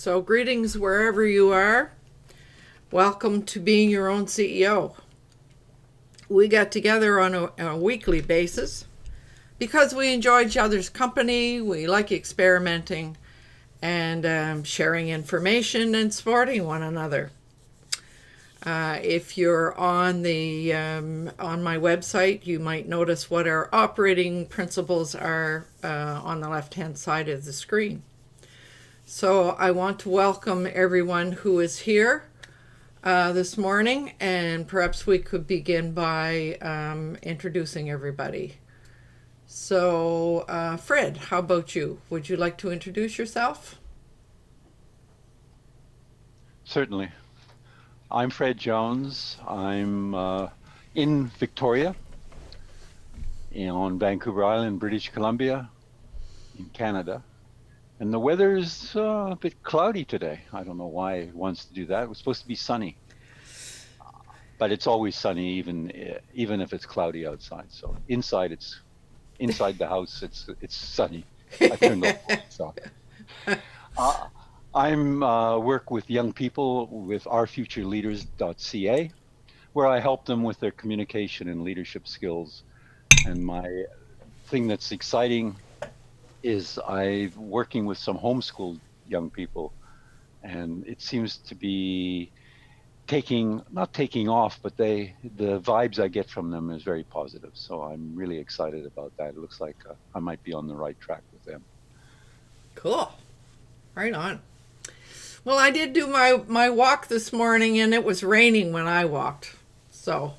So greetings wherever you are. Welcome to being your own CEO. We get together on a weekly basis because we enjoy each other's company, we like experimenting and sharing information and supporting one another. If you're on my website, you might notice what our operating principles are on the left-hand side of the screen. So I want to welcome everyone who is here this morning, and perhaps we could begin by introducing everybody. So Fred, how about you? Would you like to introduce yourself? Certainly. I'm Fred Jones. I'm in Victoria, on Vancouver Island, British Columbia, in Canada. And the weather's a bit cloudy today. I don't know why it wants to do that. It was supposed to be sunny, but it's always sunny, even if it's cloudy outside. So inside the house, it's sunny. I turned the lights on. I'm work with young people with ourfutureleaders.ca, where I help them with their communication and leadership skills. And my thing that's exciting is I'm working with some homeschooled young people, and it seems to be not taking off, but the vibes I get from them is very positive. So I'm really excited about that. It looks like I might be on the right track with them. Cool. Right on. Well, I did do my walk this morning, and it was raining when I walked. So,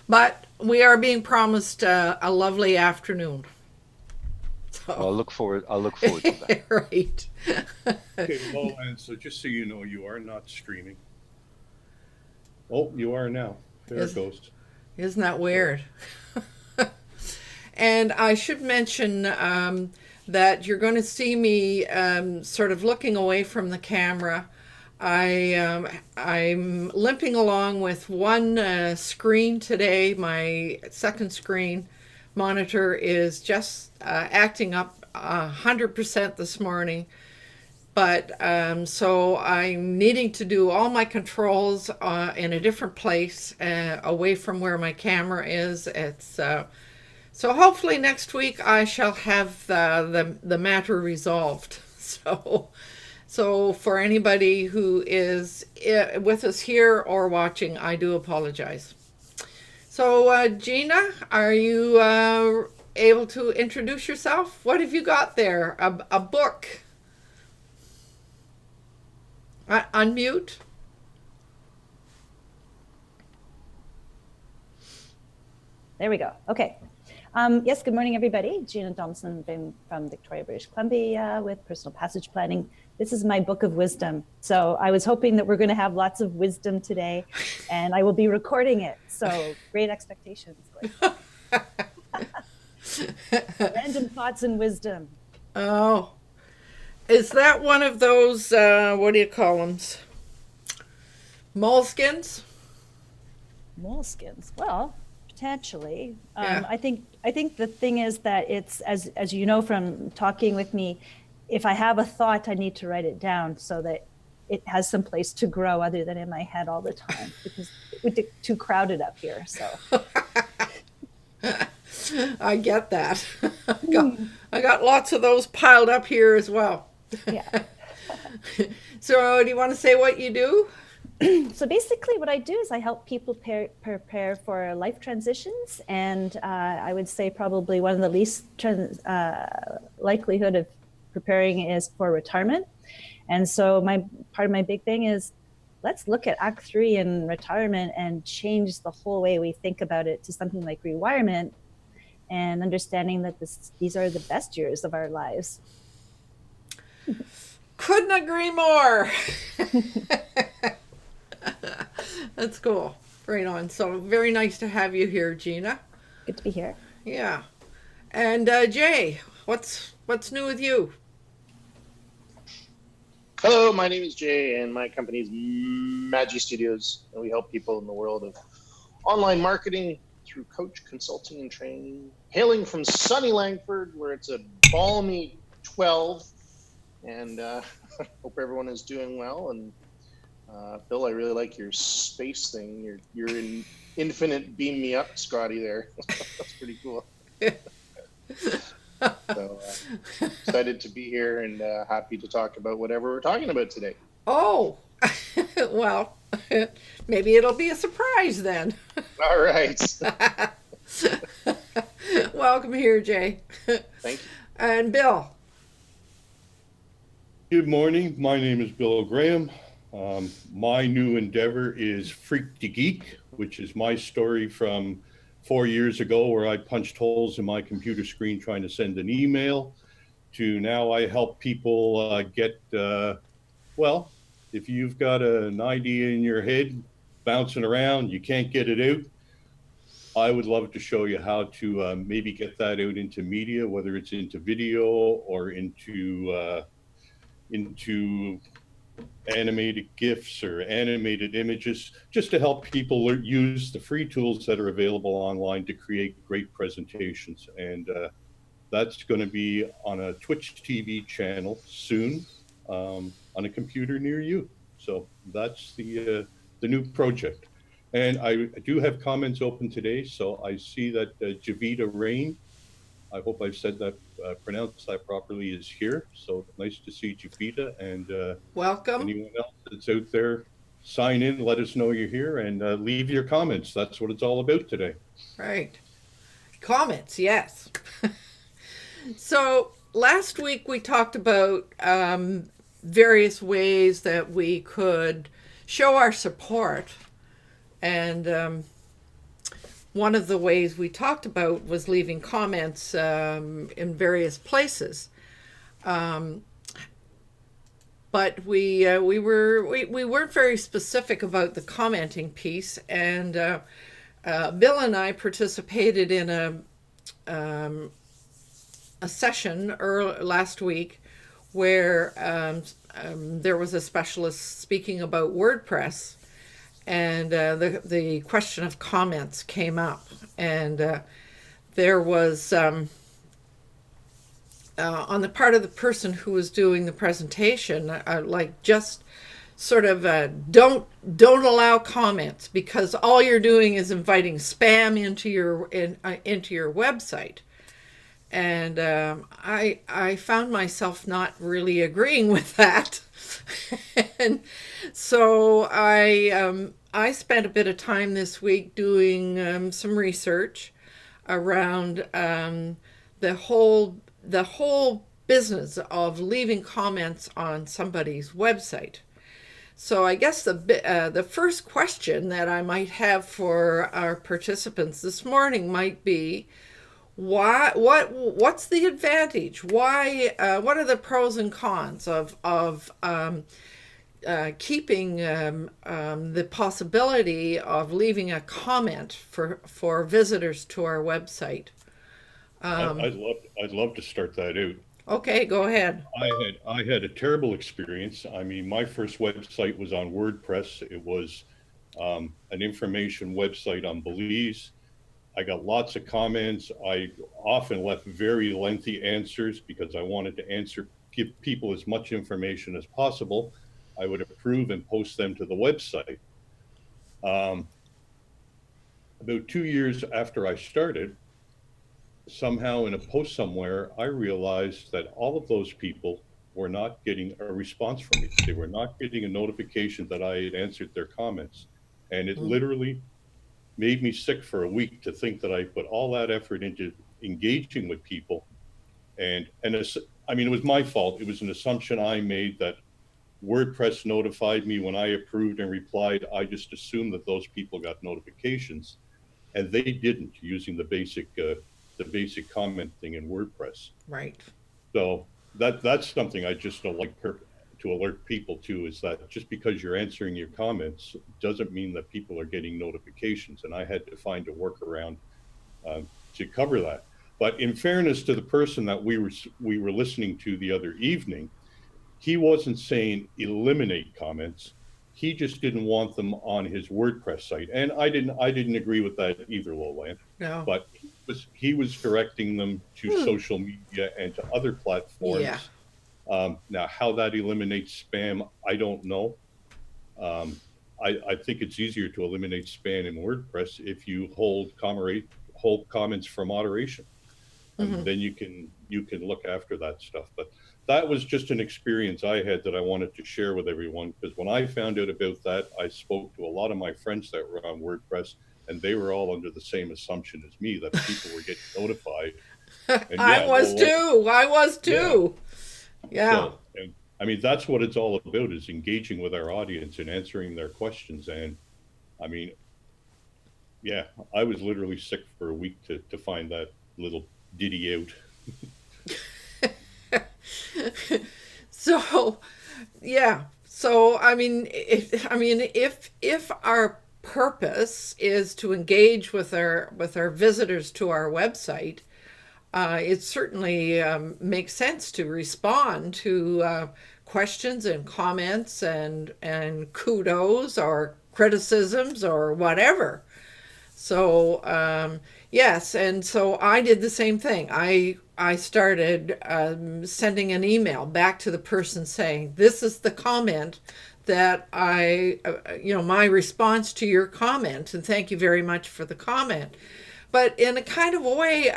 but we are being promised a lovely afternoon. So. I'll look forward to that. Right. Okay, well, and so just so you know, you are not streaming. Oh, you are now. There it goes. Isn't that weird? And I should mention that you're going to see me sort of looking away from the camera. I'm limping along with one screen today. My second screen monitor is just acting up 100% this morning. But so I'm needing to do all my controls in a different place, away from where my camera is. So hopefully next week I shall have the matter resolved. So for anybody who is with us here or watching, I do apologize. So Gina, are you able to introduce yourself? What have you got there? A book? Unmute. There we go. Okay. Yes, good morning, everybody. Gina Thompson from Victoria, British Columbia with Personal Passage Planning. This is my book of wisdom. So I was hoping that we're going to have lots of wisdom today, and I will be recording it. So great expectations. Random thoughts and wisdom. Oh, is that one of those, what do you call them? Moleskins? Moleskins. Well, potentially. Yeah. I think the thing is that it's, as you know from talking with me, if I have a thought, I need to write it down so that it has some place to grow other than in my head all the time, because it would get too crowded up here. So I get that. I got lots of those piled up here as well. yeah. So do you want to say what you do? So basically what I do is I help people prepare for life transitions, and I would say probably one of the least likelihood of preparing is for retirement. And so part of my big thing is, let's look at Act 3 in retirement and change the whole way we think about it to something like rewirement, and understanding that these are the best years of our lives. Couldn't agree more. That's cool. Right on. So very nice to have you here, Gina. Good to be here. Yeah. And Jay, what's new with you? Hello, my name is Jay, and my company is Magi Studios, and we help people in the world of online marketing through coach, consulting, and training. Hailing from sunny Langford, where it's a balmy 12, and hope everyone is doing well. And Bill, I really like your space thing. You're in infinite beam me up, Scotty. There, that's pretty cool. So excited to be here and happy to talk about whatever we're talking about today. Oh, well, maybe it'll be a surprise then. All right. Welcome here, Jay. Thank you. And Bill. Good morning. My name is Bill Graham. My new endeavor is Freak to Geek, which is my story from 4 years ago where I punched holes in my computer screen trying to send an email to now I help people get, well, if you've got an idea in your head bouncing around, you can't get it out. I would love to show you how to maybe get that out into media, whether it's into video or into animated GIFs or animated images, just to help people use the free tools that are available online to create great presentations. And that's going to be on a Twitch TV channel soon, on a computer near you. So that's the new project. And I do have comments open today. So I see that Javita Rain, I hope I've said that, pronounced that properly, is here. So nice to see Javita, and Welcome. anyone else that's out there, sign in, let us know you're here, and leave your comments. That's what it's all about today. Right. Comments, yes. So last week we talked about various ways that we could show our support. And one of the ways we talked about was leaving comments in various places. But we weren't very specific about the commenting piece. And Bill and I participated in a session last week where there was a specialist speaking about WordPress. And the question of comments came up, and there was on the part of the person who was doing the presentation, like just sort of don't allow comments, because all you're doing is inviting spam into your website. And I found myself not really agreeing with that. And so I spent a bit of time this week doing some research around the whole business of leaving comments on somebody's website. So I guess the first question that I might have for our participants this morning might be, what's the advantage? Why? What are the pros and cons of keeping the possibility of leaving a comment for visitors to our website? I'd love to start that out. Okay, go ahead. I had a terrible experience. I mean, my first website was on WordPress. It was an information website on Belize. I got lots of comments. I often left very lengthy answers because I wanted to give people as much information as possible. I would approve and post them to the website. About 2 years after I started, somehow in a post somewhere, I realized that all of those people were not getting a response from me. They were not getting a notification that I had answered their comments. And it literally made me sick for a week to think that I put all that effort into engaging with people. And I mean, it was my fault. It was an assumption I made that WordPress notified me when I approved and replied. I just assumed that those people got notifications, and they didn't, using the basic basic comment thing in WordPress. Right. So that's something I just don't like to alert people to, is that just because you're answering your comments doesn't mean that people are getting notifications. And I had to find a workaround to cover that. But in fairness to the person that we were listening to the other evening, he wasn't saying eliminate comments. He just didn't want them on his WordPress site. And I didn't agree with that either, Lolan. No. But he was directing them to social media and to other platforms. Yeah. Now, how that eliminates spam, I don't know. I think it's easier to eliminate spam in WordPress if you hold comments for moderation, and then you can look after that stuff. But that was just an experience I had that I wanted to share with everyone, because when I found out about that, I spoke to a lot of my friends that were on WordPress, and they were all under the same assumption as me, that people were getting notified. And I yeah, was well, too. I was yeah. too. Yeah. So, and I mean, that's what it's all about, is engaging with our audience and answering their questions. And I mean, yeah, I was literally sick for a week to find that little ditty out. So, yeah. So, if our purpose is to engage with our visitors to our website, it certainly makes sense to respond to questions and comments and kudos or criticisms or whatever. So yes, and so I did the same thing. I started sending an email back to the person saying, "This is the comment that my response to your comment, and thank you very much for the comment." But in a kind of a way,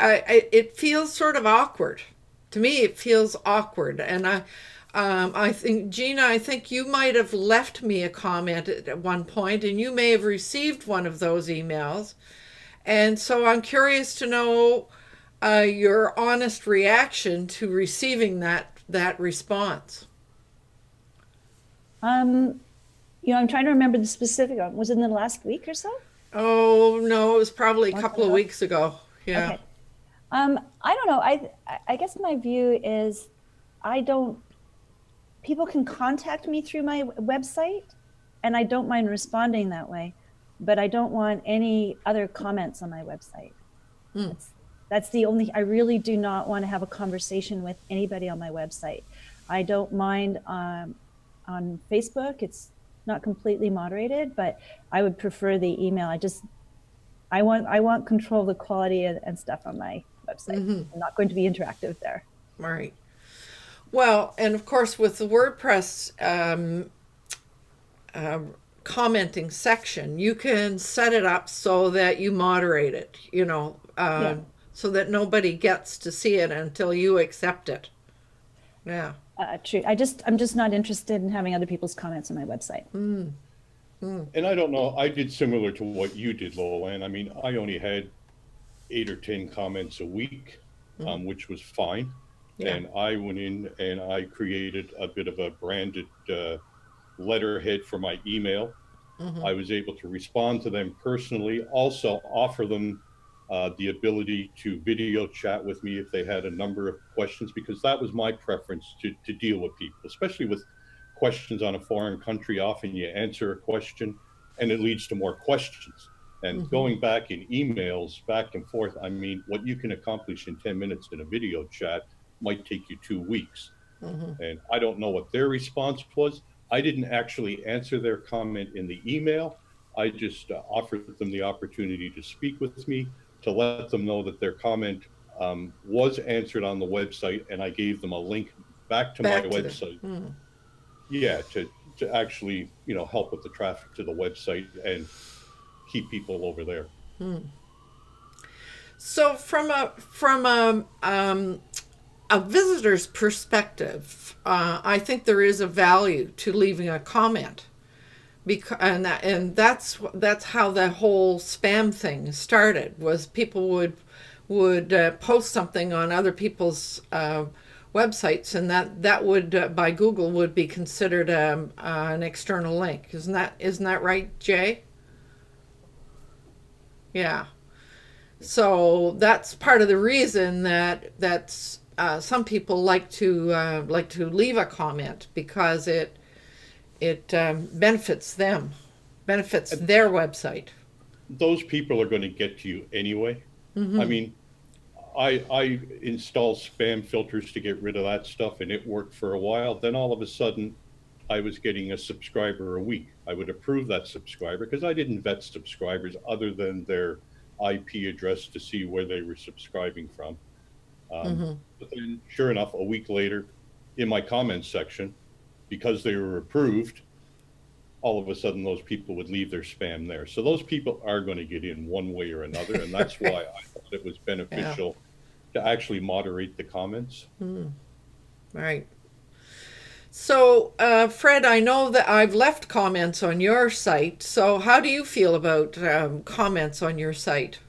it feels sort of awkward. To me, it feels awkward, and I think, Gina, I think you might have left me a comment at one point, and you may have received one of those emails. And so I'm curious to know your honest reaction to receiving that response. I'm trying to remember the specific one. Was it in the last week or so? Oh, no, it was probably a couple of weeks ago. Yeah. Okay. I don't know. I guess my view is people can contact me through my website, and I don't mind responding that way, but I don't want any other comments on my website. That's the only, I really do not want to have a conversation with anybody on my website. I don't mind on Facebook. It's not completely moderated, but I would prefer the email. I want control of the quality and stuff on my website. I'm not going to be interactive there. Right. Well, and of course, with the WordPress commenting section, you can set it up so that you moderate it, so that nobody gets to see it until you accept it. Yeah. True. I'm just not interested in having other people's comments on my website. And I don't know, I did similar to what you did, Lolan. I mean, I only had 8 or 10 comments a week, which was fine. Yeah. And I went in and I created a bit of a branded letterhead for my email. I was able to respond to them personally, also offer them the ability to video chat with me if they had a number of questions, because that was my preference to deal with people, especially with questions on a foreign country. Often you answer a question and it leads to more questions. And going back in emails back and forth, I mean, what you can accomplish in 10 minutes in a video chat might take you 2 weeks. And I don't know what their response was. I didn't actually answer their comment in the email. I just offered them the opportunity to speak with me, to let them know that their comment was answered on the website, and I gave them a link back to my website. Yeah, to actually, help with the traffic to the website and keep people over there. So from a visitor's perspective, I think there is a value to leaving a comment, because and that's how the whole spam thing started. Was people would post something on other people's websites, and that would by Google would be considered an external link. Isn't that right, Jay? Yeah. So that's part of the reason that's some people like to leave a comment, because it benefits them, benefits their website. Those people are going to get to you anyway. I mean, I installed spam filters to get rid of that stuff, and it worked for a while. Then all of a sudden, I was getting a subscriber a week. I would approve that subscriber because I didn't vet subscribers other than their IP address to see where they were subscribing from. But then, sure enough, a week later, in my comments section, because they were approved, all of a sudden those people would leave their spam there. So those people are going to get in one way or another. And that's why I thought it was beneficial to actually moderate the comments. Right. So, Fred, I know that I've left comments on your site. So how do you feel about comments on your site?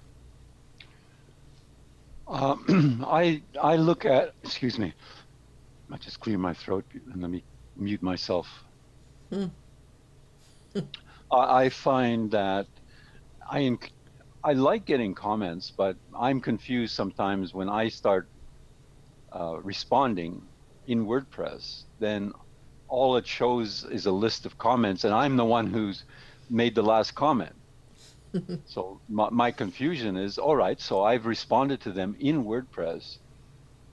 I look at, excuse me, I just clear my throat and let me mute myself. I find that I like getting comments, but I'm confused sometimes when I start responding in WordPress. Then all it shows is a list of comments, and I'm the one who's made the last comment. So my confusion is, all right, so I've responded to them in WordPress,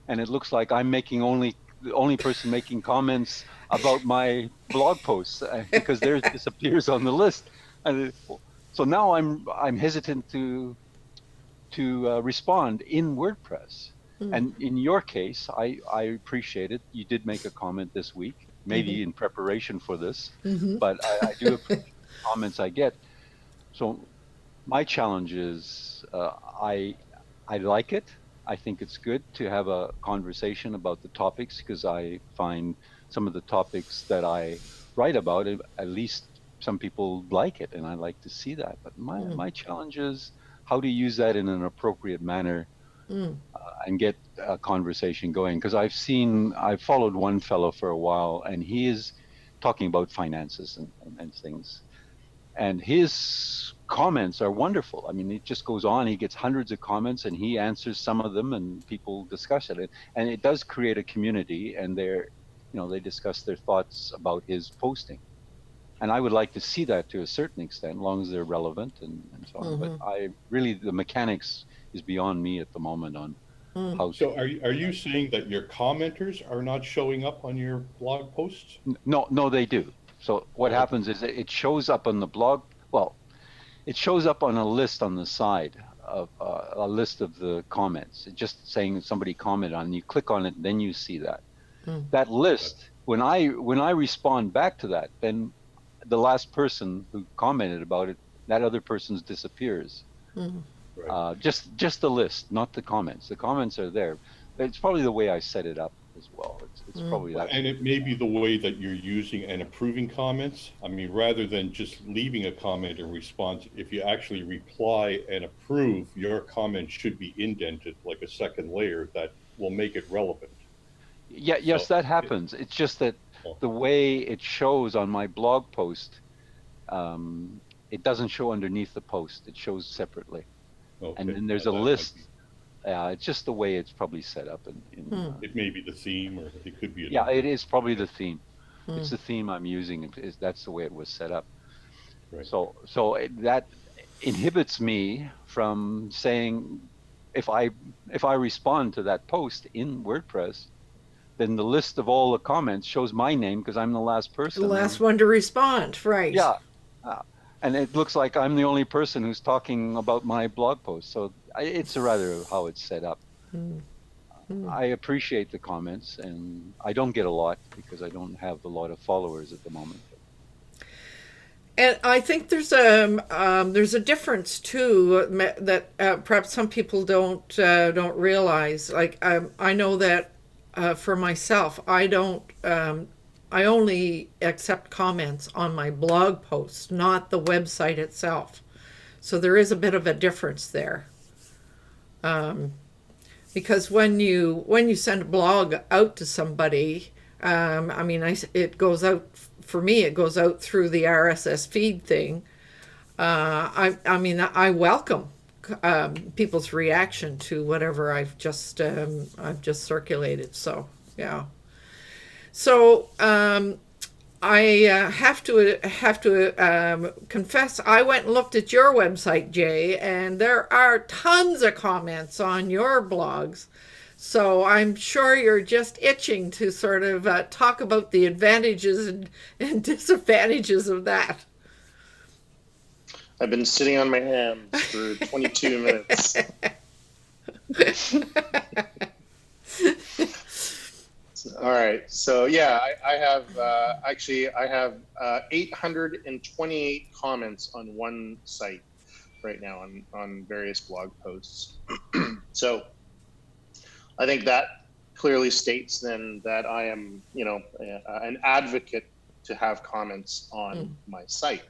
and it looks like I'm the only person making comments about my blog posts because theirs disappears on the list. And so now I'm hesitant to respond in WordPress. And in your case, I appreciate it. You did make a comment this week, maybe in preparation for this, but I do appreciate the comments I get. So my challenge is I like it. I think it's good to have a conversation about the topics because I find some of the topics that I write about, at least some people like it, and I like to see that. But my challenge is how to use that in an appropriate manner and get a conversation going. Because I've followed one fellow for a while, and he is talking about finances and things. And his comments are wonderful. I mean, it just goes on. He gets hundreds of comments, and he answers some of them, and people discuss it. And it does create a community, and they discuss their thoughts about his posting. And I would like to see that to a certain extent, as long as they're relevant and so on. But the mechanics is beyond me at the moment on how. So are you saying that your commenters are not showing up on your blog posts? No, they do. So what happens is it shows up on the blog. Well, it shows up on a list on the side of a list of the comments. It's just saying somebody commented on. You click on it, then you see that. That list. When I respond back to that, then the last person who commented about it, that other person's disappears. Right. Just the list, not the comments. The comments are there. It's probably the way I set it up as well. It's probably that. And it may be the way that you're using and approving comments. I mean, rather than just leaving a comment in response, if you actually reply and approve, your comment should be indented like a second layer that will make it relevant. Yeah, yes, that happens. It's just that the way it shows on my blog post, it doesn't show underneath the post. It shows separately. Okay. And then there's a list. It's just the way it's probably set up. It may be the theme, or it could be. It is probably the theme. It's the theme I'm using. That's the way it was set up. Right. So that inhibits me from saying, if I respond to that post in WordPress, then the list of all the comments shows my name because I'm the last person. The last one to respond, right? Yeah. And it looks like I'm the only person who's talking about my blog post. So it's rather how it's set up. I appreciate the comments, and I don't get a lot because I don't have a lot of followers at the moment. And I think there's a difference too that perhaps some people don't realize. Like I know that for myself, I only accept comments on my blog posts, not the website itself. So there is a bit of a difference there. Because when you send a blog out to somebody, it goes out, for me, it goes out through the RSS feed thing. I welcome people's reaction to whatever I've just circulated. So, yeah. So I have to confess, I went and looked at your website, Jay, and there are tons of comments on your blogs. So I'm sure you're just itching to sort of talk about the advantages and disadvantages of that. I've been sitting on my hands for 22 minutes. All right. So yeah, I have actually I have 828 comments on one site right now on various blog posts. So I think that clearly states then that I am, an advocate to have comments on my site,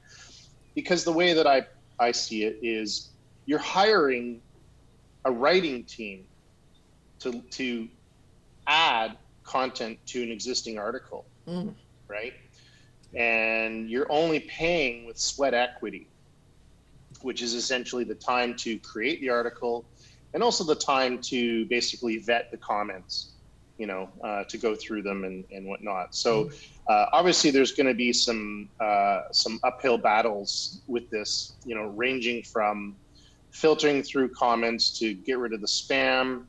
because the way that I see it is you're hiring a writing team to add content to an existing article, right? And you're only paying with sweat equity, which is essentially the time to create the article and also the time to basically vet the comments, to go through them and whatnot. So obviously there's going to be some uphill battles with this, ranging from filtering through comments to get rid of the spam,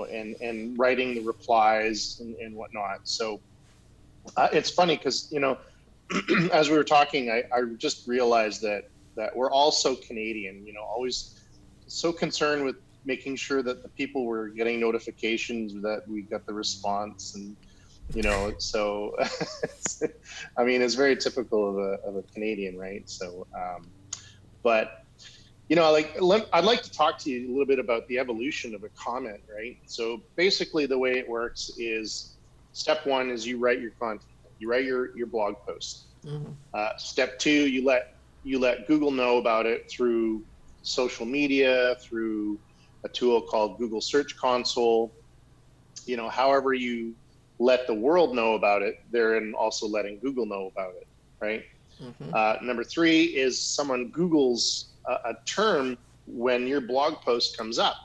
and writing the replies and whatnot. So it's funny because, as we were talking, I just realized that we're all so Canadian, always so concerned with making sure that the people were getting notifications, that we got the response, and so I mean, it's very typical of a Canadian, right? So but I'd like to talk to you a little bit about the evolution of a comment, right? So basically the way it works is, step one is you write your content, you write your blog post. Step two, you let Google know about it through social media, through a tool called Google Search Console. However you let the world know about it, therein also letting Google know about it, right? Number three is someone Googles a term when your blog post comes up,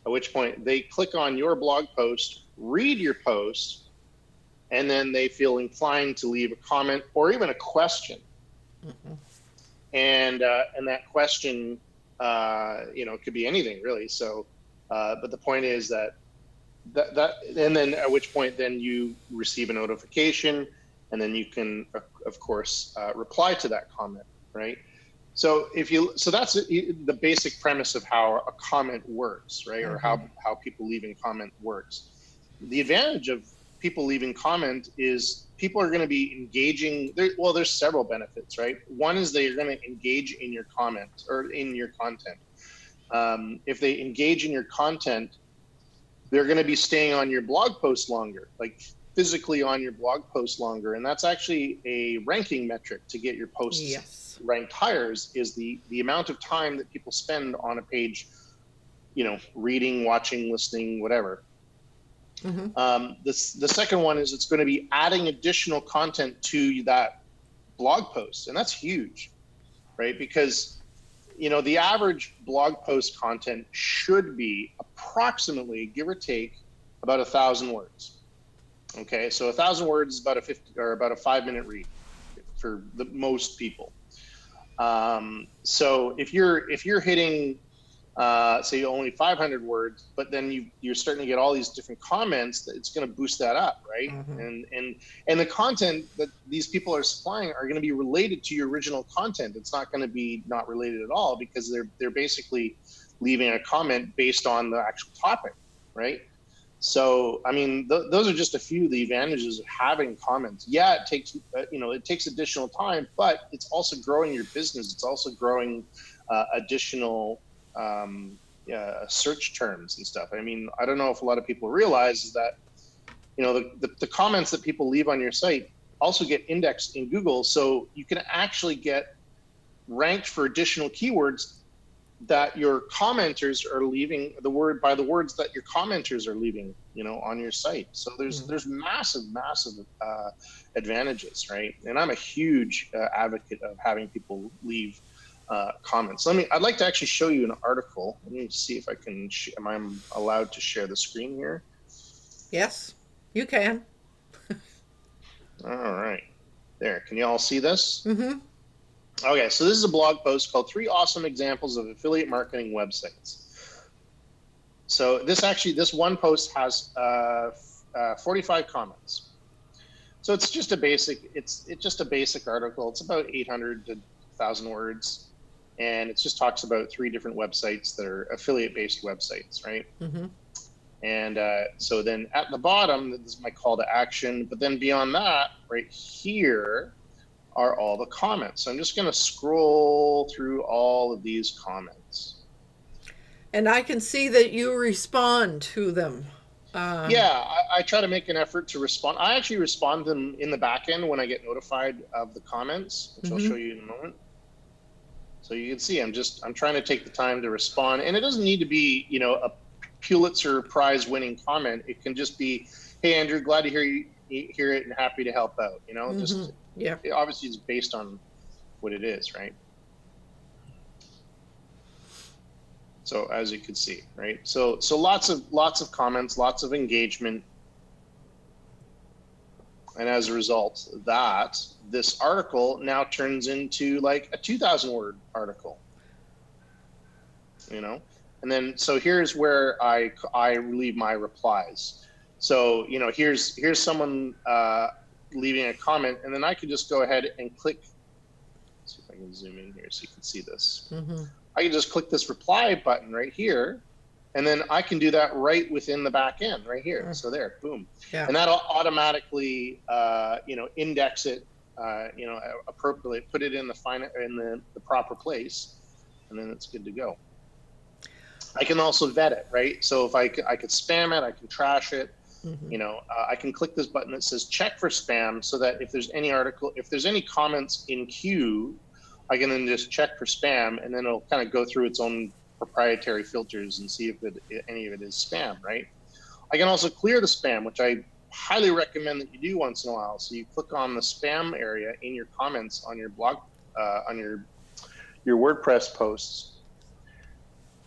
at which point they click on your blog post, read your post, and then they feel inclined to leave a comment or even a question. And that question, could be anything really. So, but the point is that and then at which point then you receive a notification, and then you can, of course, reply to that comment, right? So that's the basic premise of how a comment works, right? Or how people leaving comment works. The advantage of people leaving comment is people are going to be engaging. There's several benefits, right? One is they're going to engage in your comment or in your content. If they engage in your content, they're going to be staying on your blog post longer, like physically on your blog post longer. And that's actually a ranking metric to get your posts ranked higher, is the amount of time that people spend on a page, reading, watching, listening, whatever. The second one is it's going to be adding additional content to that blog post. And that's huge, right? Because, the average blog post content should be approximately, give or take, about 1,000 words. Okay, so 1,000 words is about a 5-minute read for the most people. So if you're hitting, say only 500 words, but then you're starting to get all these different comments, it's going to boost that up, right? And the content that these people are supplying are going to be related to your original content. It's not going to be not related at all, because they're basically leaving a comment based on the actual topic, right? So, I mean, those are just a few of the advantages of having comments. Yeah, it takes additional time, but it's also growing your business. It's also growing additional search terms and stuff. I mean, I don't know if a lot of people realize is that, the comments that people leave on your site also get indexed in Google. So you can actually get ranked for additional keywords that your commenters are leaving the words that your commenters are leaving, on your site. So there's massive advantages, right? And I'm a huge advocate of having people leave comments. I'd like to actually show you an article. Let me see if I can, am I allowed to share the screen here? Yes, you can. All right, there, can you all see this? Okay, so this is a blog post called 3 Awesome Examples of Affiliate Marketing Websites. So this one post has 45 comments. So it's just a basic, article. It's about 800 to 1,000 words. And it just talks about 3 different websites that are affiliate-based websites, right? And so then at the bottom, this is my call to action. But then beyond that, right here are all the comments. So I'm just going to scroll through all of these comments. And I can see that you respond to them. Yeah, I try to make an effort to respond. I actually respond to them in the back end when I get notified of the comments, which I'll show you in a moment. So you can see I'm trying to take the time to respond. And it doesn't need to be, you know, a Pulitzer Prize winning comment. It can just be, hey, Andrew, glad to hear it and happy to help out. You know, just obviously it's based on what it is, right? So as you can see, right? So lots of comments, lots of engagement. And as a result of that, this article now turns into like a 2,000 word article, you know? And then, so here's where I leave my replies. So, you know, here's someone leaving a comment, and then I can just go ahead and click. Let's see if I can zoom in here so you can see this. I can just click this reply button right here, and then I can do that right within the back end right here. So there, boom. Yeah. And that'll automatically, you know, index it, you know, appropriately, put it in the proper place, and then it's good to go. I can also vet it, right? So if I could spam it, I can trash it. You know, I can click this button that says check for spam, so that if there's any comments in queue, I can then just check for spam, and then it'll kind of go through its own proprietary filters and see if any of it is spam, right? I can also clear the spam, which I highly recommend that you do once in a while. So you click on the spam area in your comments on your blog, on your WordPress posts.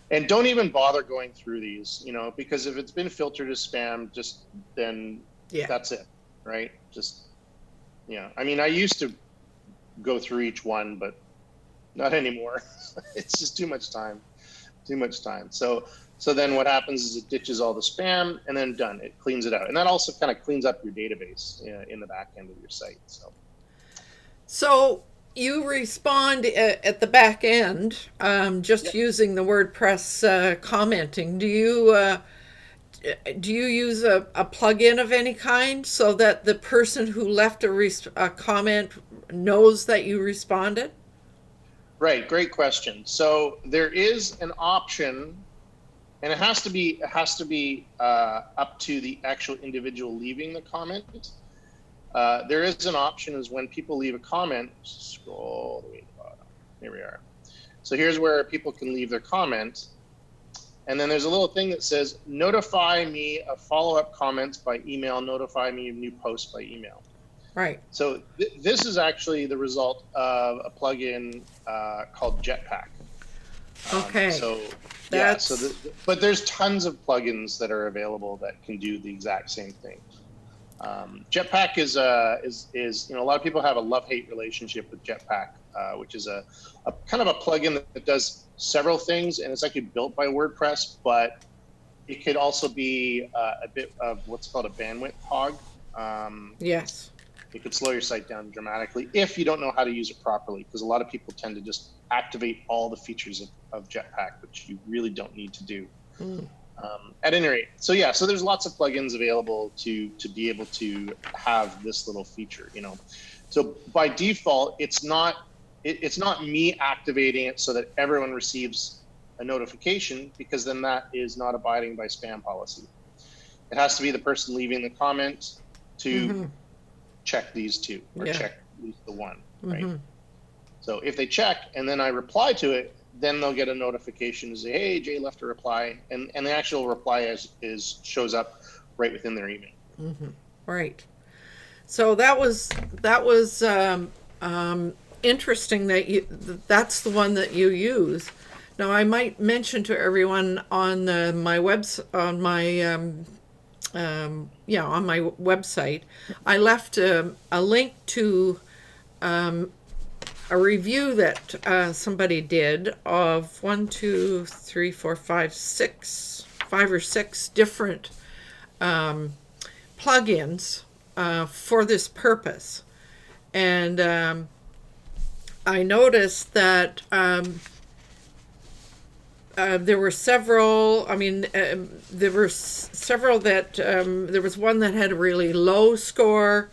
And don't even bother going through these, you know, because if it's been filtered as spam, then that's it, right? Just, yeah. I mean, I used to go through each one, but not anymore. It's just too much time. So then what happens is it ditches all the spam, and then done. It cleans it out. And that also kind of cleans up your database in the back end of your site. So you respond at the back end, just using the WordPress commenting. Do you use a plugin of any kind so that the person who left a comment knows that you responded? Right, great question. So there is an option, and it has to be up to the actual individual leaving the comment. There is an option is when people leave a comment, scroll all the way to the bottom. Here we are. So here's where people can leave their comment. And then there's a little thing that says, notify me of follow-up comments by email, notify me of new posts by email. Right. So this is actually the result of a plugin called Jetpack. Okay. But there's tons of plugins that are available that can do the exact same thing. Jetpack is you know, a lot of people have a love-hate relationship with Jetpack, which is a kind of a plugin that does several things, and it's actually built by WordPress, but it could also be a bit of what's called a bandwidth hog. Yes. It could slow your site down dramatically if you don't know how to use it properly, because a lot of people tend to just activate all the features of Jetpack, which you really don't need to do. At any rate, so yeah, so there's lots of plugins available to be able to have this little feature, you know. So by default, it's not me activating it so that everyone receives a notification, because then that is not abiding by spam policy. It has to be the person leaving the comment to check these two, or check at least the one, right? So if they check and then I reply to it, then they'll get a notification to say, hey, Jay left a reply, and the actual reply shows up right within their email. Right. So that was interesting that that's the one that you use. Now I might mention to everyone on my website, I left a link to a review that somebody did of 5 or 6 different plugins for this purpose. And I noticed that there were several. I mean, there were several that there was one that had a really low score,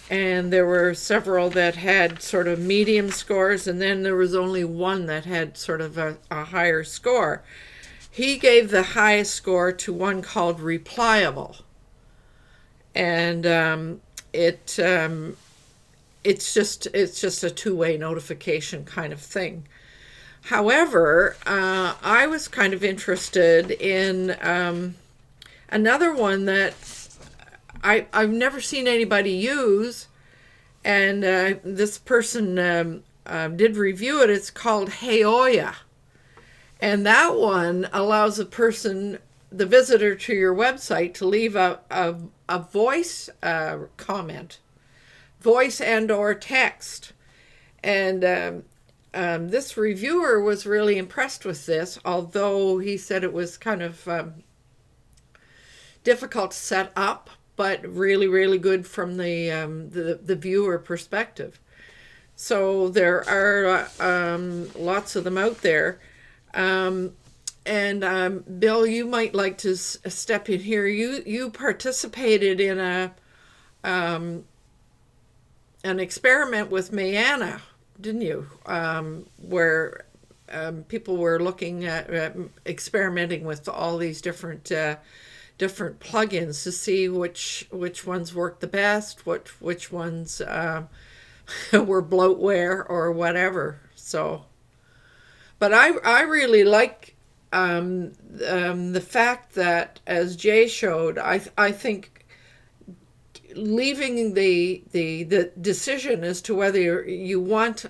and there were several that had sort of medium scores, and then there was only one that had sort of a higher score. He gave the highest score to one called Replyable, and it's just a two-way notification kind of thing. However, I was kind of interested in another one that I've never seen anybody use, and this person did review it. It's called Heyoya, and that one allows a person, the visitor to your website, to leave a voice comment, voice and or text, and this reviewer was really impressed with this, although he said it was kind of difficult to set up, but really, really good from the viewer perspective. So there are lots of them out there. And Bill, you might like to step in here. You participated in an experiment with Mayana, didn't you? Where people were looking at experimenting with all these different plugins to see which ones worked the best, which ones were bloatware or whatever. So, but I really like the fact that, as Jay showed, I think leaving the decision as to whether you want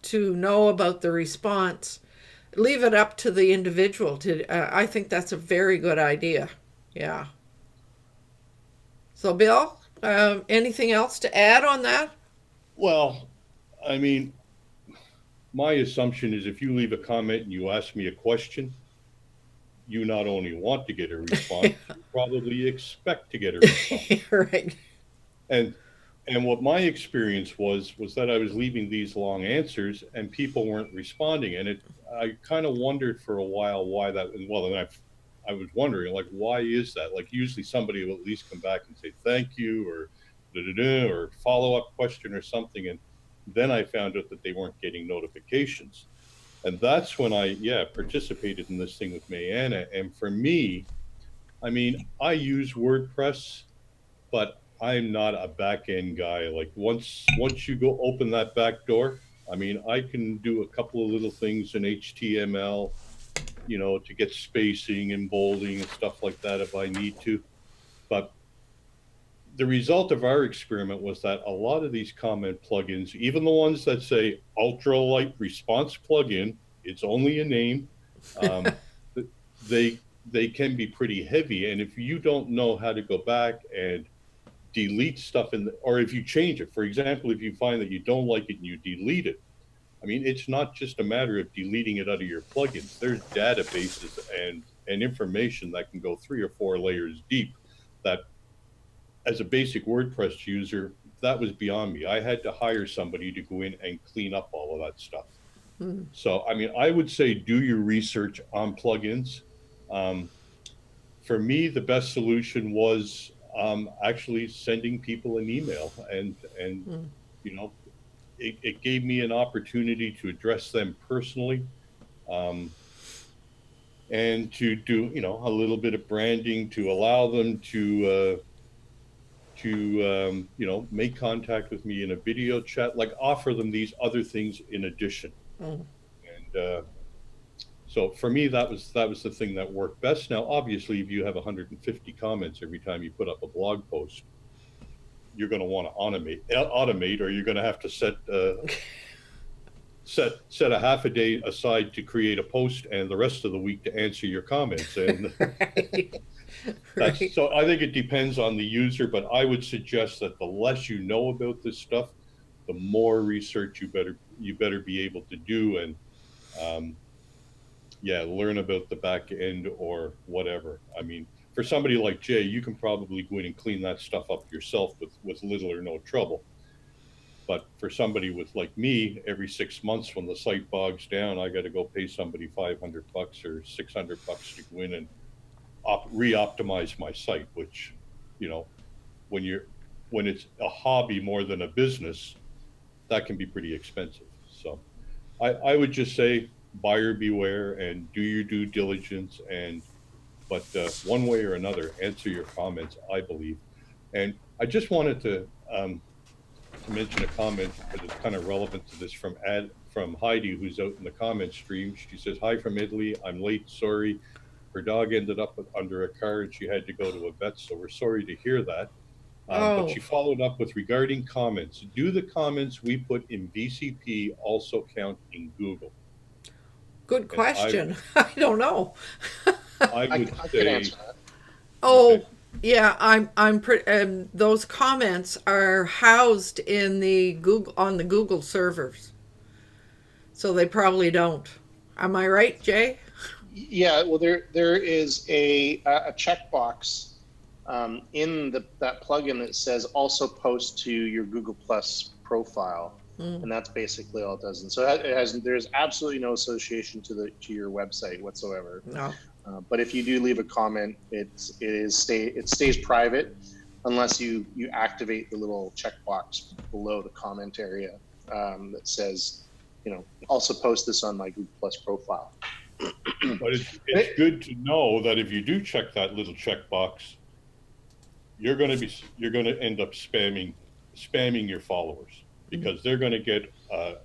to know about the response, leave it up to the individual. I think that's a very good idea. Yeah. So, Bill, anything else to add on that? Well, I mean, my assumption is if you leave a comment and you ask me a question, you not only want to get a response, you probably expect to get a response. Right. And what my experience was that I was leaving these long answers and people weren't responding. And I kind of wondered for a while why that. Well, then I was wondering, like, why is that? Like, usually somebody will at least come back and say thank you or or follow up question or something. And then I found out that they weren't getting notifications. And that's when I participated in this thing with Mayana. And for me, I mean, I use WordPress, but I'm not a back end guy. Like once you go open that back door, I mean, I can do a couple of little things in HTML, to get spacing and bolding and stuff like that if I need to. But the result of our experiment was that a lot of these comment plugins, even the ones that say ultralight response plugin, it's only a name, they can be pretty heavy. And if you don't know how to go back and delete stuff or if you change it, for example, if you find that you don't like it and you delete it, I mean, it's not just a matter of deleting it out of your plugins. There's databases and information that can go 3 or 4 layers deep that, as a basic WordPress user, that was beyond me. I had to hire somebody to go in and clean up all of that stuff. Mm. So, I mean, I would say do your research on plugins. For me, the best solution was actually sending people an email and it gave me an opportunity to address them personally, and to do, a little bit of branding to allow them to make contact with me in a video chat, like offer them these other things in addition. Mm. And so for me, that was the thing that worked best. Now, obviously, if you have 150 comments every time you put up a blog post, you're going to want to automate, or you're going to have to set a half a day aside to create a post and the rest of the week to answer your comments. And right. So I think it depends on the user, but I would suggest that the less you know about this stuff, the more research you better be able to do, and learn about the back end or whatever. I mean, for somebody like Jay, you can probably go in and clean that stuff up yourself with little or no trouble. But for somebody with like me, every 6 months when the site bogs down, I got to go pay somebody $500 or $600 to go in and re-optimize my site, which, you know, when it's a hobby more than a business, that can be pretty expensive. So I would just say buyer beware and do your due diligence, but one way or another, answer your comments, I believe. And I just wanted to mention a comment because it's kind of relevant to this from Heidi, who's out in the comment stream. She says, "Hi from Italy. I'm late. Sorry. Her dog ended up under a car and she had to go to a vet. So we're sorry to hear that." But she followed up with regarding comments. Do the comments we put in VCP also count in Google? Good question. I don't know. I would I could say, answer that. Oh, okay. yeah, I'm pretty, those comments are housed in the Google servers. So they probably don't. Am I right, Jay? Yeah, well, there is a checkbox in that plugin that says also post to your Google Plus profile, and that's basically all it does. And so there's absolutely no association to your website whatsoever. No. But if you do leave a comment, it stays private unless you activate the little checkbox below the comment area that says, also post this on my Google Plus profile. But it's good to know that if you do check that little checkbox, you're going to end up spamming your followers, because they're going to get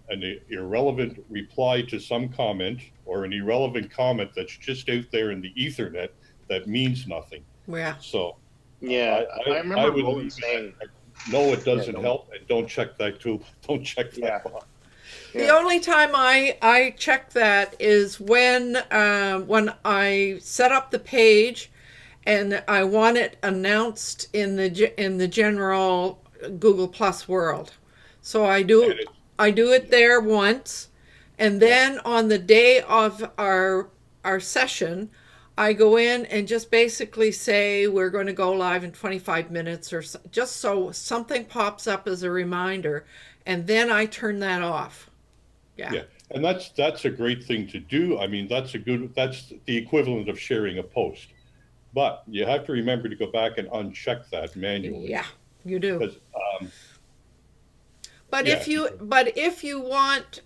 an irrelevant reply to some comment, or an irrelevant comment that's just out there in the Ethernet that means nothing. Yeah. So yeah, I remember Roland saying, "No, it doesn't help, and don't check that tool. Don't check that box." The only time I check that is when I set up the page and I want it announced in the general Google Plus world. So I do it there once, and then on the day of our session, I go in and just basically say we're going to go live in 25 minutes, or just so something pops up as a reminder, and then I turn that off. Yeah, and that's a great thing to do. I mean, that's the equivalent of sharing a post, but you have to remember to go back and uncheck that manually. Yeah, you do. Because, but if you want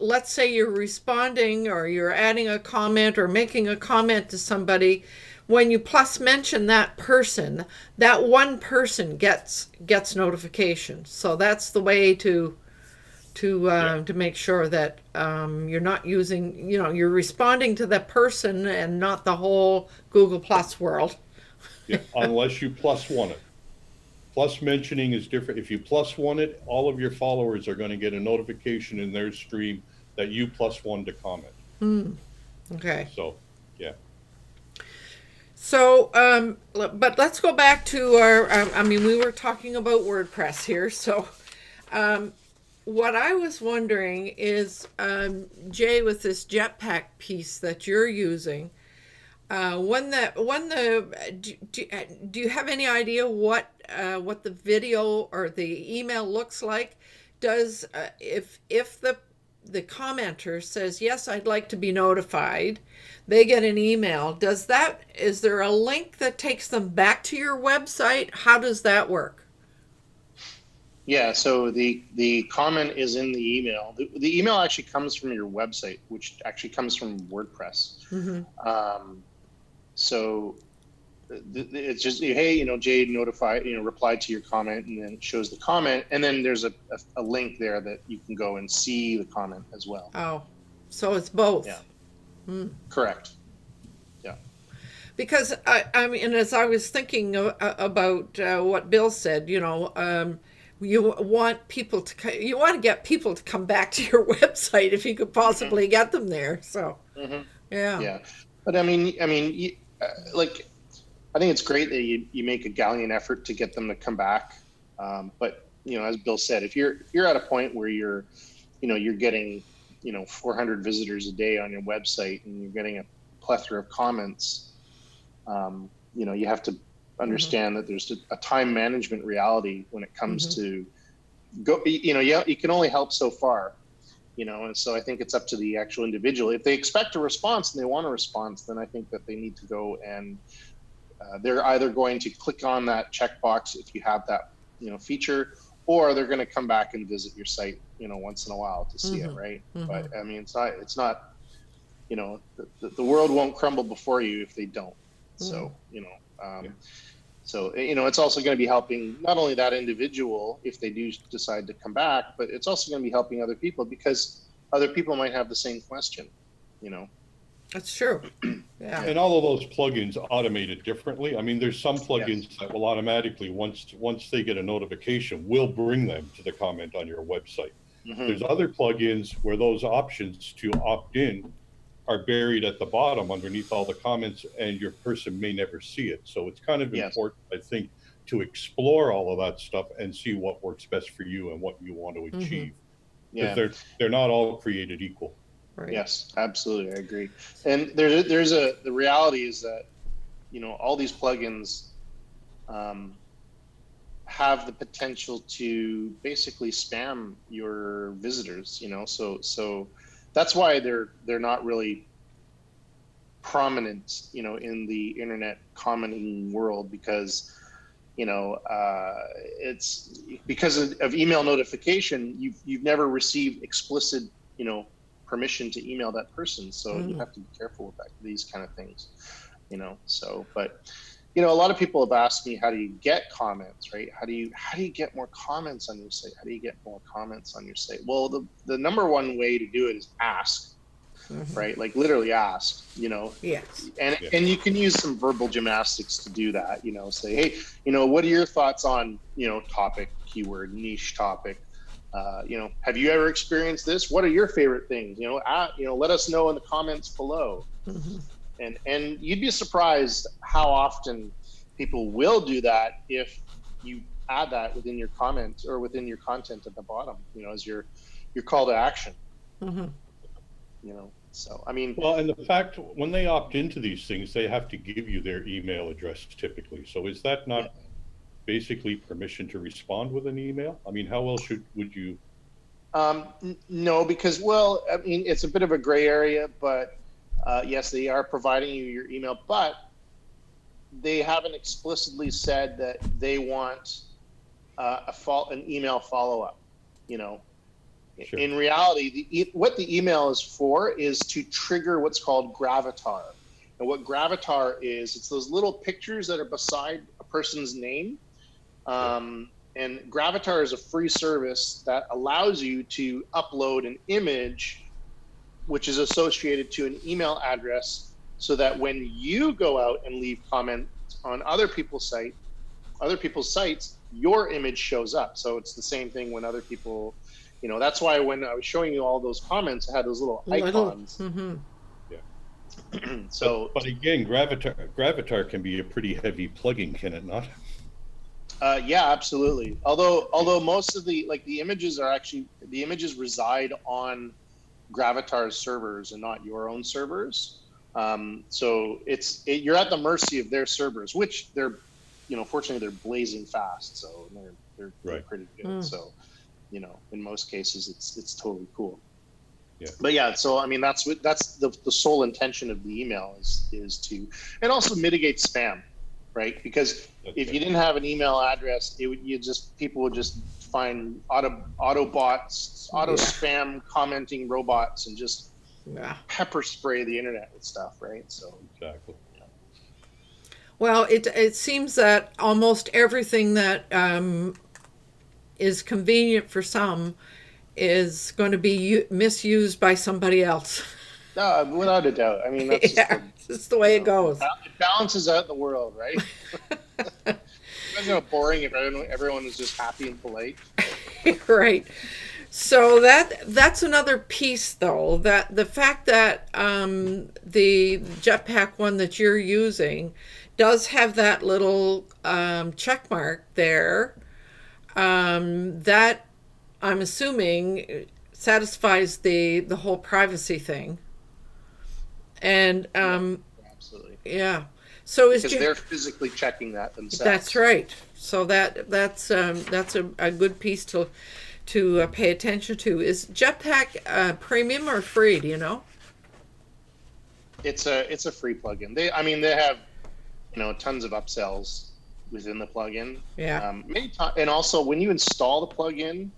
let's say you're responding or you're adding a comment or making a comment to somebody, when you plus mention that person, that one person gets notification. So that's the way to make sure that you're not using, you're responding to the person and not the whole Google Plus world. Yeah, unless you plus one it. Plus mentioning is different. If you plus one it, all of your followers are going to get a notification in their stream that you plus one to comment. Okay. So, yeah. So, but let's go back to our, we were talking about WordPress here. So, what I was wondering is, Jay, with this Jetpack piece that you're using, do you have any idea what the video or the email looks like? Does if the commenter says, yes, I'd like to be notified, they get an email. Is there a link that takes them back to your website? How does that work? Yeah, so the comment is in the email. The email actually comes from your website, which actually comes from WordPress. Mm-hmm. So it's just, hey, Jay notified, replied to your comment, and then it shows the comment, and then there's a link there that you can go and see the comment as well. Oh, so it's both. Yeah. Correct. Yeah. Because as I was thinking about what Bill said, you want to get people to come back to your website if you could possibly get them there. So, yeah. But I think it's great that you make a gallant effort to get them to come back. But as Bill said, if you're at a point where you're getting 400 visitors a day on your website and you're getting a plethora of comments, you have to understand that there's a time management reality when it comes to go, you know, yeah, you can only help so far, you know, and so I think it's up to the actual individual. If they expect a response and they want a response, then I think that they need to go and they're either going to click on that checkbox if you have that, you know, feature, or they're going to come back and visit your site, you know, once in a while to see it, right? But I mean, it's not, you know, the world won't crumble before you if they don't. So, you know, so, you know, it's also going to be helping not only that individual if they do decide to come back, but it's also going to be helping other people because other people might have the same question, you know. That's true. Yeah. And all of those plugins automate it differently. I mean, there's some plugins that will automatically, once they get a notification, will bring them to the comment on your website. There's other plugins where those options to opt in are buried at the bottom underneath all the comments, and your person may never see it. So it's kind of important, I think, to explore all of that stuff and see what works best for you and what you want to achieve. Because they're not all created equal. Right. Yes, absolutely, I agree. And the reality is that, you know, all these plugins have the potential to basically spam your visitors, you know, so that's why they're not really prominent, you know, in the internet commenting world, because, you know, it's because of email notification, you've never received explicit, you know, permission to email that person, so you have to be careful with that, these kind of things, you know. So, but you know, a lot of people have asked me, how do you get comments, right? How do you get more comments on your site? How do you get more comments on your site? Well, the number one way to do it is ask, right? Like literally ask, you know. Yes. And you can use some verbal gymnastics to do that, you know. Say, hey, you know, what are your thoughts on, you know, topic, keyword, niche topic? You know, have you ever experienced this? What are your favorite things? You know, let us know in the comments below. And you'd be surprised how often people will do that if you add that within your comments or within your content at the bottom, you know, as your call to action. You know, so I mean, well, and the fact when they opt into these things, they have to give you their email address typically. So is that not basically permission to respond with an email? I mean, how else would you? No, because, well, I mean, it's a bit of a gray area, but yes, they are providing you your email, but they haven't explicitly said that they want an email follow-up, you know. Sure. In reality, what the email is for is to trigger what's called gravatar. And what gravatar is, it's those little pictures that are beside a person's name. And Gravatar is a free service that allows you to upload an image which is associated to an email address, so that when you go out and leave comments on other people's sites, your image shows up. So it's the same thing when other people, you know, that's why when I was showing you all those comments, I had those little icons. So, but again, Gravatar can be a pretty heavy plugin, can it not? Yeah, absolutely. Although most of the images reside on Gravatar's servers and not your own servers. So you're at the mercy of their servers, which they're, you know, fortunately they're blazing fast, so they're pretty good. So, you know, in most cases it's totally cool. Yeah. But yeah, so I mean that's the sole intention of the email is to, and also mitigate spam. Right, because if you didn't have an email address, people would just find auto bots, auto spam commenting robots, and just pepper spray the internet with stuff. Right, so exactly. Yeah. Well, it seems that almost everything that is convenient for some is going to be misused by somebody else. Without a doubt. I mean, that's just the way it goes. It balances out the world, right? Imagine how boring if everyone was just happy and polite. Right. So that's another piece, though, that the fact that the Jetpack one that you're using does have that little check mark there, that I'm assuming satisfies the whole privacy thing. And absolutely, yeah. So because they're physically checking that themselves. That's right. So that's a good piece to pay attention to. Is Jetpack premium or free? Do you know? It's a free plugin. They have tons of upsells within the plugin. Yeah. And also when you install the plugin,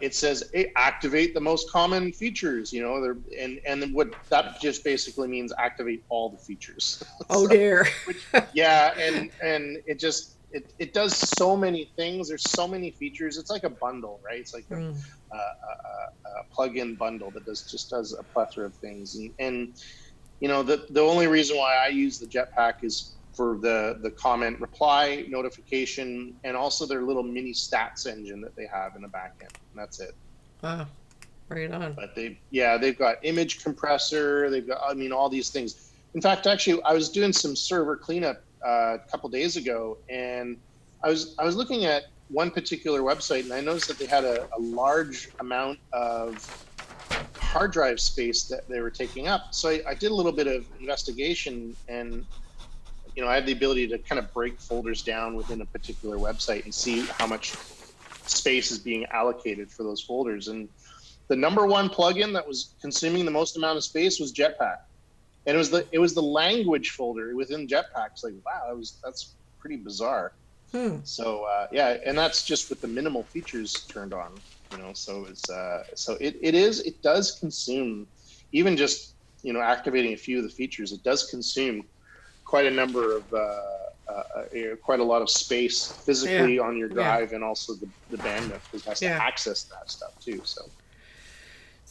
it says, hey, activate the most common features. And what that just basically means, activate all the features. Oh dear. Yeah, and it does so many things. There's so many features. It's like a bundle, right? It's like a plug-in bundle that does a plethora of things. And the only reason why I use the Jetpack is for the comment reply notification, and also their little mini stats engine that they have in the back end. And that's it. Wow. Right on. But they've got image compressor. They've got, all these things. In fact, actually, I was doing some server cleanup a couple days ago, and I was looking at one particular website, and I noticed that they had a large amount of hard drive space that they were taking up. So I did a little bit of investigation, and I had the ability to kind of break folders down within a particular website and see how much space is being allocated for those folders. And the number one plugin that was consuming the most amount of space was Jetpack. And it was the language folder within Jetpack. It's like, wow, that's pretty bizarre. So and that's just with the minimal features turned on. So it does consume, even just activating a few of the features. It does consume quite a number of quite a lot of space physically on your drive, and also the bandwidth, because it has to access that stuff too.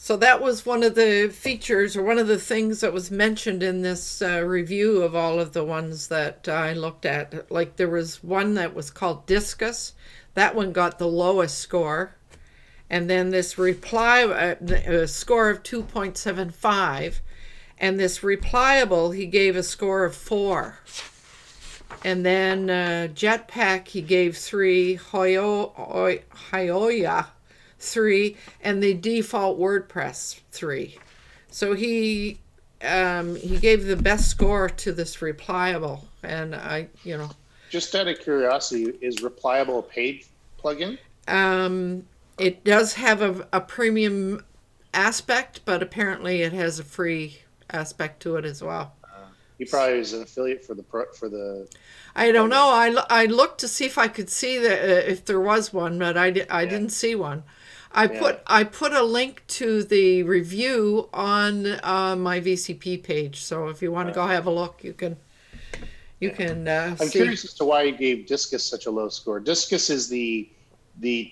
So that was one of the features, or one of the things that was mentioned in this review of all of the ones that I looked at. Like there was one that was called Discus. That one got the lowest score. And then this reply, a score of 2.75. And this replyable, he gave a score of 4. And then Jetpack, he gave 3. Hyoya, 3, and the default WordPress 3. So he gave the best score to this replyable, and Just out of curiosity, is replyable a paid plugin? It does have a premium aspect, but apparently it has a free aspect to it as well. He probably is an affiliate for the. I don't know. I looked to see if I could see if there was one, but I didn't see one. I put a link to the review on my VCP page, so if you want to go have a look, you can. I'm curious as to why you gave Discus such a low score. Discus is the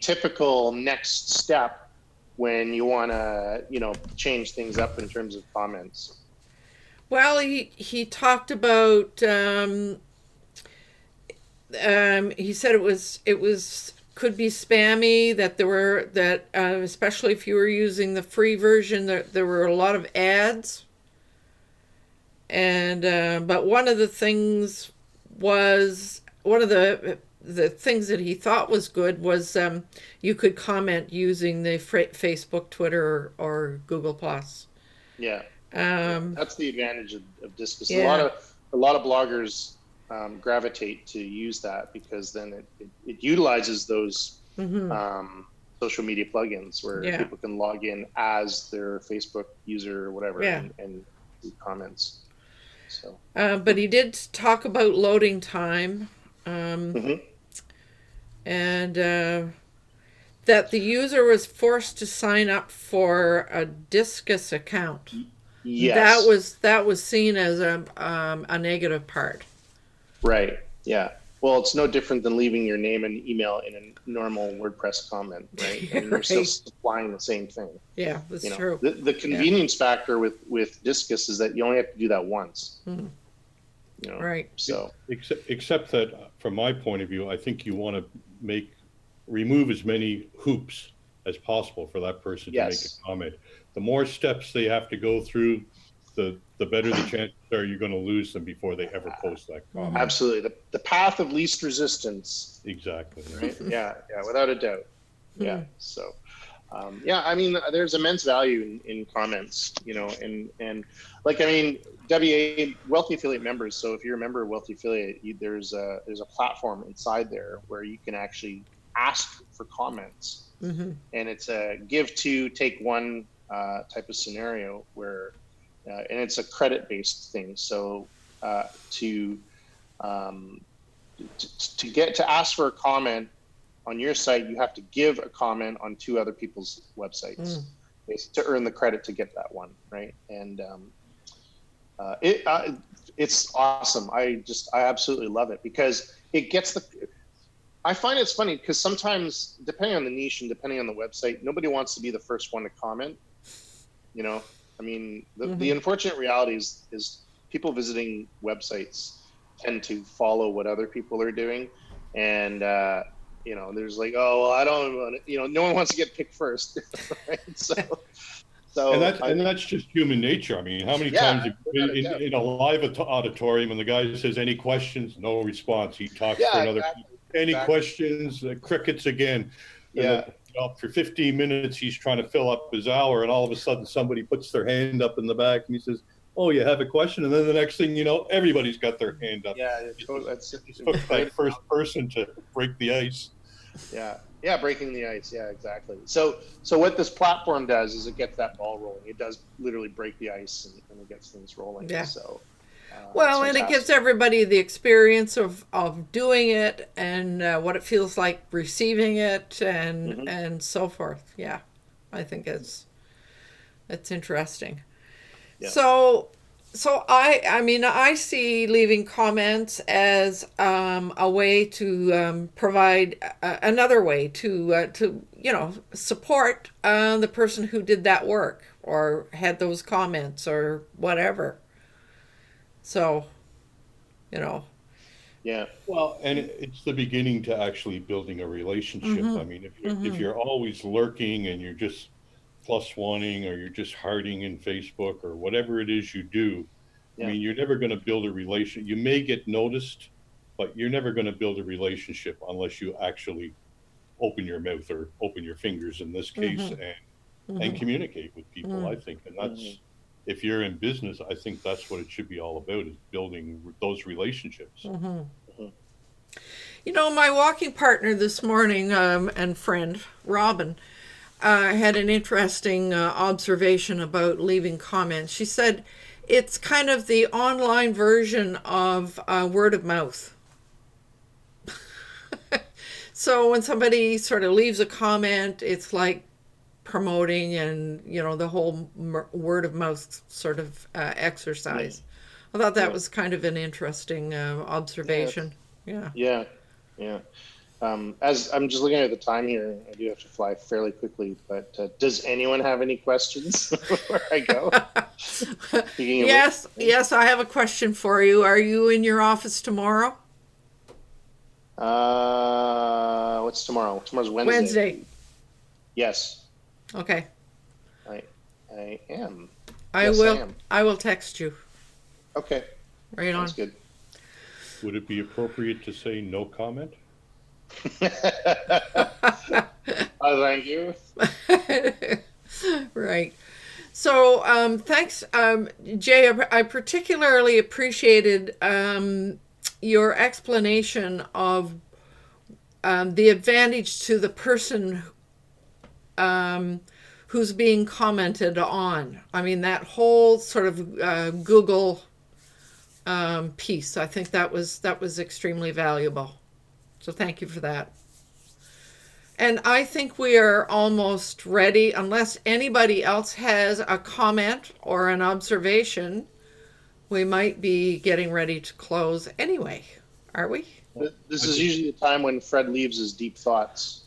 typical next step when you want to change things up in terms of comments. Well, he talked about. He said it was could be spammy, that especially if you were using the free version, there were a lot of ads. And but one of the things that he thought was good was you could comment using the Facebook, Twitter, or Google Plus. Yeah. That's the advantage of Discus. Yeah. A lot of bloggers gravitate to use that, because then it utilizes those social media plugins where people can log in as their Facebook user or whatever and do comments. So, but he did talk about loading time, and that the user was forced to sign up for a Discus account. Yes. That was seen as a negative part. Right. Yeah. Well, it's no different than leaving your name and email in a normal WordPress comment, right? I mean, you're still supplying the same thing. Yeah, that's true. The convenience factor with Discus is that you only have to do that once. Right. So except that, from my point of view, I think you want to remove as many hoops as possible for that person to make a comment. The more steps they have to go through, the better the chances are you're going to lose them before they ever post that comment. Absolutely. The path of least resistance. Exactly. Right? Yeah, without a doubt. Yeah. So, Yeah, I mean, there's immense value in comments, you know, and like, I mean, WA Wealthy Affiliate members. So if you're a member of Wealthy Affiliate, there's a platform inside there where you can actually ask for comments, Mm-hmm. and it's a give two, take one type of scenario where, and it's a credit based thing. So to get to ask for a comment on your site, you have to give a comment on 2 other people's websites to earn the credit to get that one, right? And it's awesome. I absolutely love it because it gets I find it's funny because sometimes, depending on the niche and depending on the website, nobody wants to be the first one to comment. You know, I mean, the unfortunate reality is people visiting websites tend to follow what other people are doing, and you know, there's like, oh, well, I don't want to, you know, no one wants to get picked first, right? So and that's just human nature. I mean, how many times in a live auditorium, when the guy says any questions, no response, he talks for another. Any questions? Crickets again. Yeah. For 15 minutes, he's trying to fill up his hour, and all of a sudden, somebody puts their hand up in the back, and he says, "Oh, you have a question?" And then the next thing you know, everybody's got their hand up. Yeah, it took that first person to break the ice. Yeah, breaking the ice. Yeah, exactly. So what this platform does is it gets that ball rolling. It does literally break the ice and it gets things rolling. Yeah. So. Well, and it gives everybody the experience of doing it and what it feels like receiving it and so forth. Yeah, I think it's interesting. Yeah. So I mean, I see leaving comments as a way to provide another way to you know, support the person who did that work or had those comments or whatever. So, you know. Yeah. Well, and it's the beginning to actually building a relationship. I mean, if you're always lurking and you're just +1ing or you're just hearting in Facebook or whatever it is you do, I mean, you're never going to build a relation. You may get noticed, but you're never going to build a relationship unless you actually open your mouth or open your fingers in this case and communicate with people, I think. And that's, if you're in business, I think that's what it should be all about, is building those relationships. You know, my walking partner this morning and friend, Robin, had an interesting observation about leaving comments. She said it's kind of the online version of word of mouth. So when somebody sort of leaves a comment, it's like promoting and, you know, the whole word of mouth sort of exercise. I thought that was kind of an interesting observation. Yeah. As I'm just looking at the time here, I do have to fly fairly quickly, but does anyone have any questions before I go? Yes, I have a question for you. Are you in your office tomorrow? What's tomorrow? Tomorrow's Wednesday. Yes. Okay. I am. I will text you. Okay. Right on. That's good. Would it be appropriate to say no comment? Thank you. Right. So thanks, Jay. I particularly appreciated your explanation of the advantage to the person who's being commented on. I mean, that whole sort of Google piece. I think that was extremely valuable. So thank you for that. And I think we are almost ready, unless anybody else has a comment or an observation. We might be getting ready to close anyway, are we? This is usually the time when Fred leaves his deep thoughts,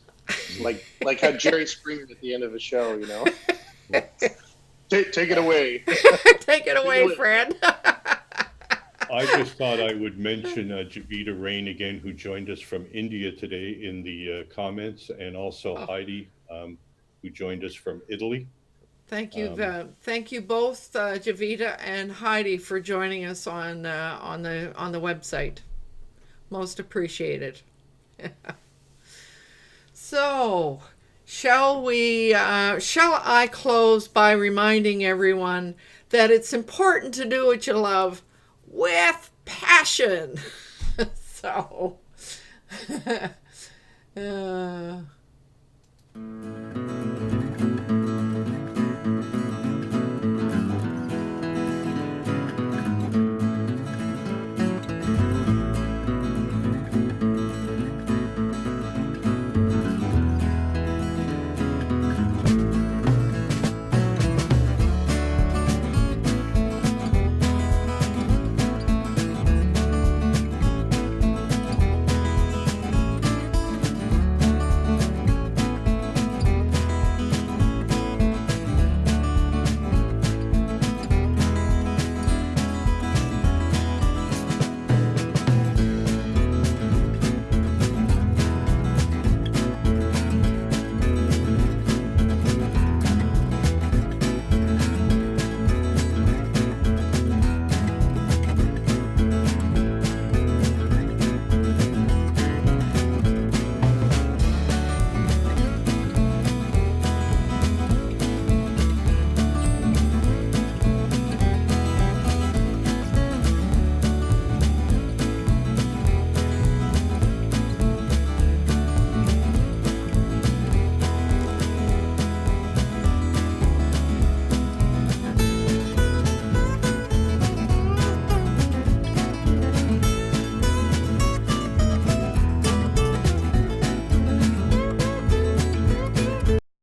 like how Jerry Springer at the end of a show, you know. Take it away. Take it away, Fred. I just thought I would mention Javita Rain again, who joined us from India today in the comments, and also Heidi, who joined us from Italy. Thank you both, Javita and Heidi, for joining us on the website. Most appreciated. So, shall I close by reminding everyone that it's important to do what you love with passion? So,